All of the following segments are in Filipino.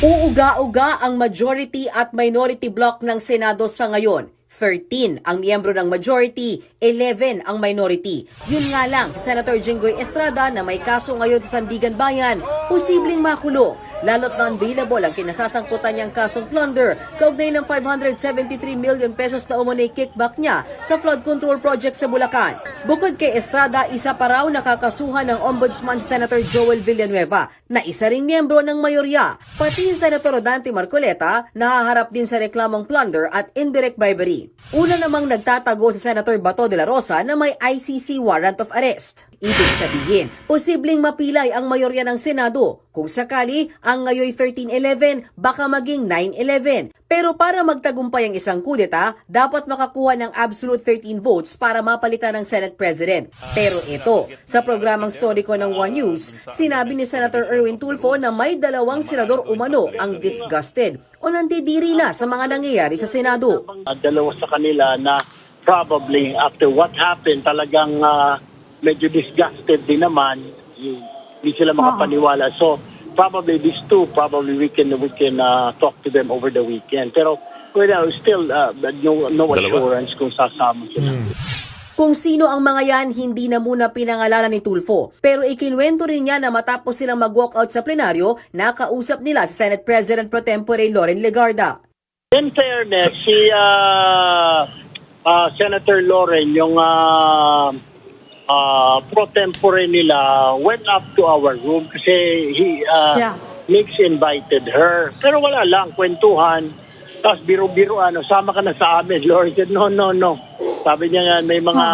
Uuga-uga ang majority at minority bloc ng Senado sa ngayon. 13 ang miyembro ng majority, 11 ang minority. Yun nga lang, si Senator Jinggoy Estrada na may kaso ngayon sa Sandigan Bayan, posibleng makulong. Lalo't non-bailable ang kinasasangkutan niyang kasong plunder kaugnay ng 573 million pesos na umunay kickback niya sa flood control project sa Bulacan. Bukod kay Estrada, isa pa raw nakakasuhan ng Ombudsman Senator Joel Villanueva na isa ring miyembro ng mayorya. Pati si Senator Rodante Marcoleta nahaharap din sa reklamong plunder at indirect bribery. Una namang nagtatago si Senator Bato de la Rosa na may ICC warrant of arrest. Ibig sabihin, posibleng mapilay ang mayorya ng Senado. Kung sakali, ang ngayoy 13-11 baka maging 9-11. Pero para magtagumpay ang isang kudeta, dapat makakuha ng absolute 13 votes para mapalitan ng Senate President. Pero ito, sa programang story ko ng One News, sinabi ni Senator Erwin Tulfo na may dalawang senador umano ang disgusted o nandidiri na sa mga nangyayari sa Senado. Dalawa sa kanila na probably after what happened talagang medyo disgusted din naman, hindi sila makapaniwala. So probably these two, probably we can talk to them over the weekend. Pero still no assurance kung sasama sila. Kung sino ang mga yan, hindi na muna pinangalanan ni Tulfo. Pero ikinwento rin niya na matapos silang mag-walkout sa plenaryo, nakausap nila si Senate President Pro Tempore Loren Legarda. In fairness, si Senator Loren, yung pro tempore nila went up to our room kasi Nix invited her. Pero wala lang, kwentuhan. Tapos biro-biro, sama ka na sa amin. Lord said, no. Sabi niya nga, may mga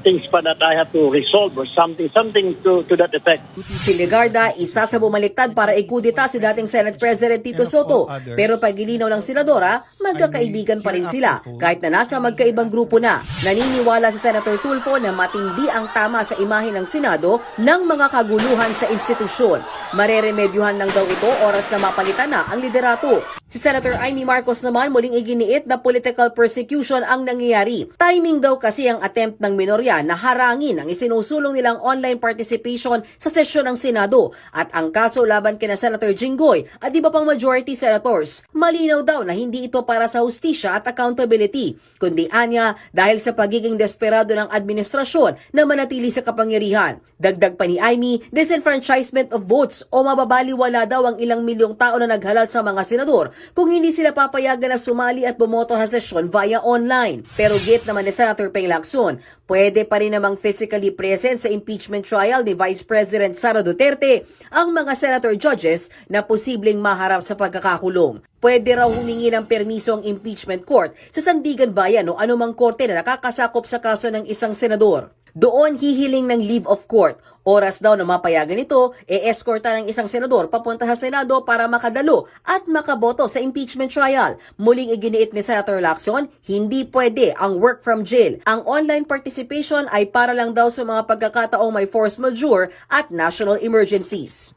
things pa that I have to resolve or something to that effect. Si Legarda, isa sa bumaliktad para ikudita si dating Senate President Tito Soto. Pero pag-ilinaw ng senadora, magkakaibigan pa rin sila kahit na nasa magkaibang grupo na. Naniniwala si Senator Tulfo na matindi ang tama sa imahe ng Senado ng mga kaguluhan sa institusyon. Mareremedyohan lang daw ito oras na mapalitan na ang liderato. Si Senator Amy Marcos naman muling iginiit na political persecution ang nangyayari. Timing daw kasi ang attempt ng minorya na harangin ang isinusulong nilang online participation sa sesyon ng Senado at ang kaso laban kina Senator Jinggoy at iba pang majority senators. Malinaw daw na hindi ito para sa hustisya at accountability, kundi anya dahil sa pagiging desperado ng administrasyon na manatili sa kapangyarihan. Dagdag pa ni Amy, disenfranchisement of votes o mababaliwala daw ang ilang milyong tao na naghalal sa mga senador kung hindi sila papayagan na sumali at bumoto sa sesyon via online. Pero git naman ni Senator Peng Lacson, pwede pa rin namang physically present sa impeachment trial ni Vice President Sara Duterte ang mga senator judges na posibleng maharap sa pagkakakulong. Pwede raw humingi ng permiso ang impeachment court sa Sandigan Bayan o anumang korte na nakakasakop sa kaso ng isang senador. Doon hihiling ng leave of court. Oras daw na mapayagan ito, e-escorta ng isang senador papunta sa Senado para makadalo at makaboto sa impeachment trial. Muling iginiit ni Senator Lacson, hindi pwede ang work from jail. Ang online participation ay para lang daw sa mga pagkakataong may force majeure at national emergencies.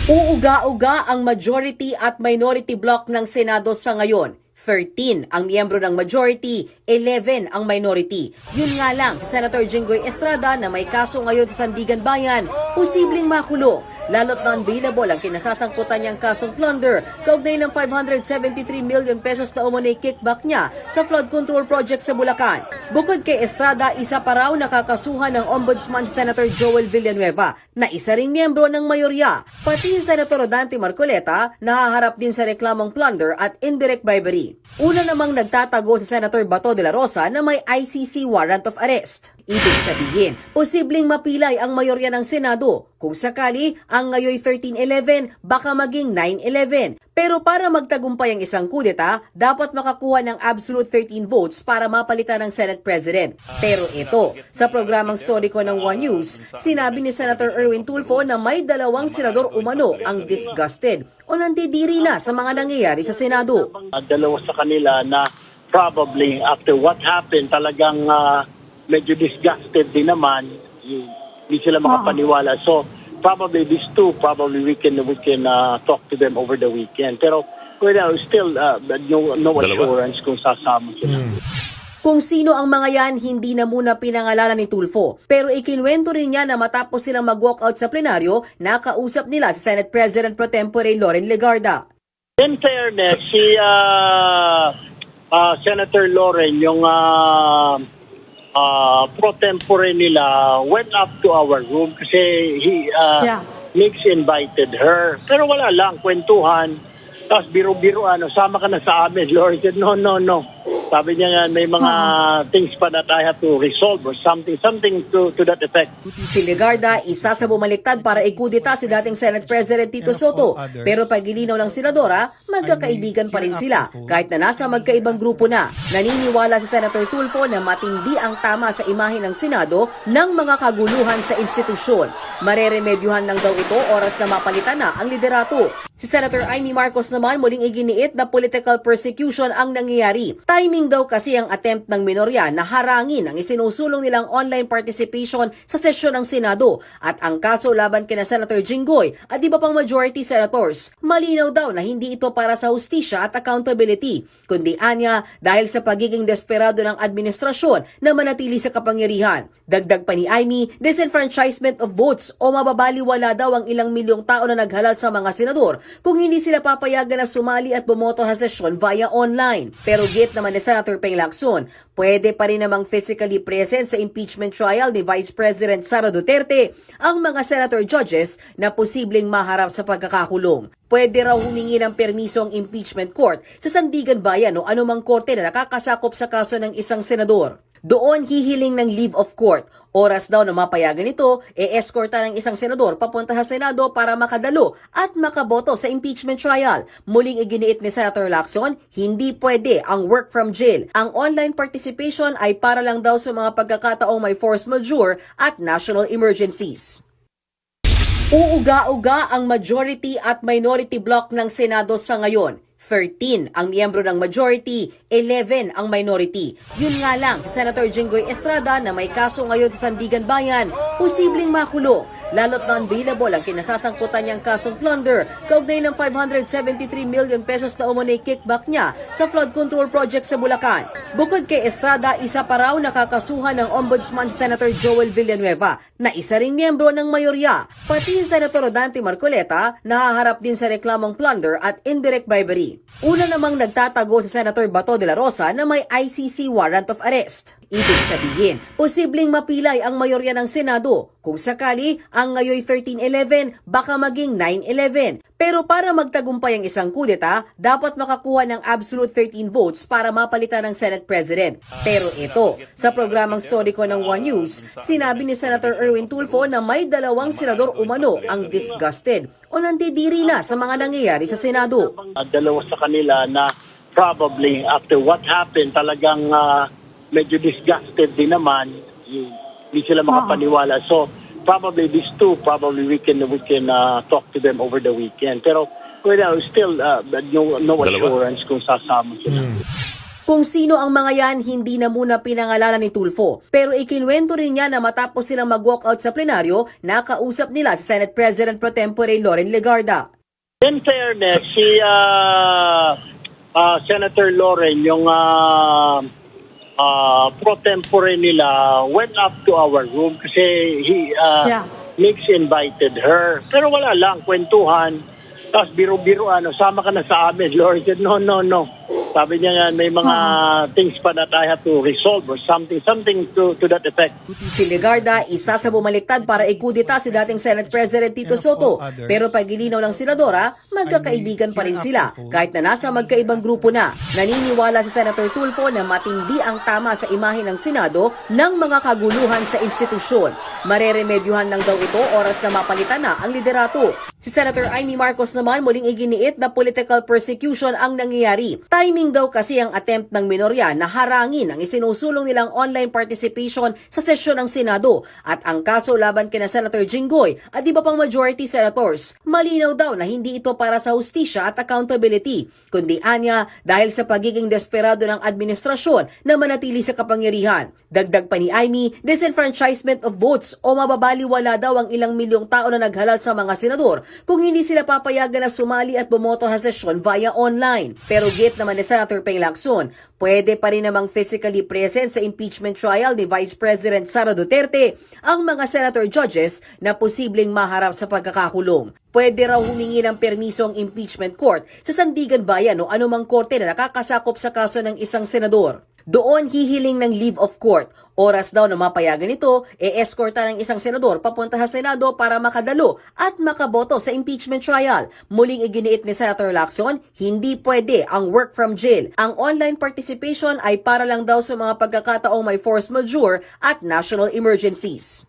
Uuga-uga ang majority at minority bloc ng Senado sa ngayon. 13 ang miyembro ng majority, 11 ang minority. Yun nga lang, si Senator Jinggoy Estrada na may kaso ngayon sa Sandigan Bayan, posibleng makulong. Lalo't non-bailable ang kinasasangkutan niyang kasong plunder kaugnay ng 573 million pesos na umunay kickback niya sa flood control project sa Bulacan. Bukod kay Estrada, isa pa raw nakakasuhan ng Ombudsman Senator Joel Villanueva na isa ring miyembro ng mayorya. Pati si Senator Rodante Marcoleta nahaharap din sa reklamong plunder at indirect bribery. Una namang nagtatago si Senator Bato de la Rosa na may ICC warrant of arrest. Ibig sabihin, posibleng mapilay ang mayorya ng Senado. Kung sakali, ang ngayoy 13-11 baka maging 9-11. Pero para magtagumpay ang isang kudeta, dapat makakuha ng absolute 13 votes para mapalitan ng Senate President. Pero ito, sa programang story ko ng One News, sinabi ni Senator Erwin Tulfo na may dalawang senador umano ang disgusted o nandidiri na sa mga nangyayari sa Senado. Dalawa sa kanila na probably after what happened talagang medyo disgusted din naman, hindi sila makapaniwala. So probably these two, probably we can talk to them over the weekend. Pero still no assurance kung sasama sila. Kung sino ang mga yan, hindi na muna pinangalanan ni Tulfo. Pero ikinwento rin niya na matapos silang mag-walkout sa plenaryo, nakausap nila si Senate President Pro Tempore Loren Legarda. In fairness, si Senator Loren, yung pro tempore nila, went up to our room kasi Nix invited her. Pero wala lang, kwentuhan. Tapos biro-biro, sama ka na sa amin. Lord said, no. Sabi niya nga, may mga things pa that I have to resolve or something to that effect. Si Legarda, isa sa bumaliktad para ikudita si dating Senate President Tito Soto. Pero pagilinaw ng senadora, magkakaibigan pa rin sila kahit na nasa magkaibang grupo na. Naniniwala si Senator Tulfo na matindi ang tama sa imahe ng Senado ng mga kaguluhan sa institusyon. Mareremedyohan lang daw ito oras na mapalitan na ang liderato. Si Senator Amy Marcos naman muling iginiit na political persecution ang nangyayari. Timing daw kasi ang attempt ng minorya na harangin ang isinusulong nilang online participation sa sesyon ng Senado at ang kaso laban kina Senator Jinggoy at iba pang majority senators. Malinaw daw na hindi ito para sa hustisya at accountability, kundi anya dahil sa pagiging desperado ng administrasyon na manatili sa kapangyarihan. Dagdag pa ni Amy, disenfranchisement of votes o mababaliwala daw ang ilang milyong tao na naghalal sa mga senador kung hindi sila papayagan na sumali at bumoto sa sesyon via online. Pero git naman ni Senator Peng Lacson, pwede pa rin namang physically present sa impeachment trial ni Vice President Sara Duterte ang mga senator judges na posibleng maharap sa pagkakakulong. Pwede raw humingi ng permiso ang impeachment court sa Sandigan Bayan o anumang korte na nakakasakop sa kaso ng isang senador. Doon hihiling ng leave of court. Oras daw na mapayagan ito, e-escorta ng isang senador papunta sa Senado para makadalo at makaboto sa impeachment trial. Muling iginiit ni Senator Lacson, hindi pwede ang work from jail. Ang online participation ay para lang daw sa mga pagkakataong may force majeure at national emergencies. Uuga-uga ang majority at minority bloc ng Senado sa ngayon. 13 ang miyembro ng majority, 11 ang minority. Yun nga lang, si Senator Jinggoy Estrada na may kaso ngayon sa Sandigan Bayan, posibleng makulong. Lalo't non-bailable ang kinasasangkutan niyang kasong plunder, kaugnay ng 573 million pesos na umunay kickback niya sa flood control project sa Bulacan. Bukod kay Estrada, isa pa raw nakakasuhan ng Ombudsman Senator Joel Villanueva na isa ring miyembro ng mayorya. Pati si Senator Rodante Marcoleta nahaharap din sa reklamong plunder at indirect bribery. Una namang nagtatago si Senator Bato de la Rosa na may ICC warrant of arrest. Ibig sabihin, posibleng mapilay ang mayorya ng Senado. Kung sakali, ang ngayoy 13-11, baka maging 9-11. Pero para magtagumpay ang isang kudeta, dapat makakuha ng absolute 13 votes para mapalitan ng Senate President. Pero ito, sa programang Story Ko ng One News, sinabi ni Senator Erwin Tulfo na may dalawang senador umano ang disgusted o nandidiri na sa mga nangyayari sa Senado. Dalawa sa kanila na probably after what happened talagang medyo disgusted din naman, hindi sila makapaniwala. So probably these two, probably we can talk to them over the weekend. Pero still no assurance kung sasama sila. Kung sino ang mga yan, hindi na muna pinangalanan ni Tulfo. Pero ikinwento rin niya na matapos silang mag-walkout sa plenaryo, nakausap nila si Senate President Pro Tempore Loren Legarda. In fairness, si Senator Loren, yung pro tempore nila, went up to our room kasi Nix invited her. Pero wala lang, kwentuhan. Tapos biro-biro, sama ka na sa amin. Lord said, no. Sabi niya nga, may mga things pa that I have to resolve or something to that effect. Si Legarda, isa sa bumaliktad para ikudita si dating Senate President Tito Soto. Pero pagilinaw ng senadora, magkakaibigan pa rin sila kahit na nasa magkaibang grupo na. Naniniwala si Senator Tulfo na matindi ang tama sa imahe ng Senado ng mga kaguluhan sa institusyon. Mareremedyohan lang daw ito oras na mapalitan na ang liderato. Si Senator Amy Marcos naman muling iginiit na political persecution ang nangyayari. Timing daw kasi ang attempt ng minorya na harangin ang isinusulong nilang online participation sa sesyon ng Senado at ang kaso laban kina Senator Jinggoy at iba pang majority senators. Malinaw daw na hindi ito para sa hustisya at accountability, kundi anya dahil sa pagiging desperado ng administrasyon na manatili sa kapangyarihan. Dagdag pa ni Amy, disenfranchisement of votes o mababaliwala daw ang ilang milyong tao na naghalal sa mga senador kung hindi sila papayagan na sumali at bumoto sa sesyon via online. Pero git naman ni Senator Ping Lacson. Pwede pa rin namang physically present sa impeachment trial ni Vice President Sara Duterte ang mga senator judges na posibleng maharap sa pagkakakulong. Pwede raw humingi ng permiso ang impeachment court sa Sandigan Bayan o anumang korte na nakakasakop sa kaso ng isang senador. Doon hihiling ng leave of court. Oras daw na mapayagan ito, e-escorta ng isang senador papunta sa Senado para makadalo at makaboto sa impeachment trial. Muling iginiit ni Senator Lacson, hindi pwede ang work from jail. Ang online participation ay para lang daw sa mga pagkakataong may force majeure at national emergencies.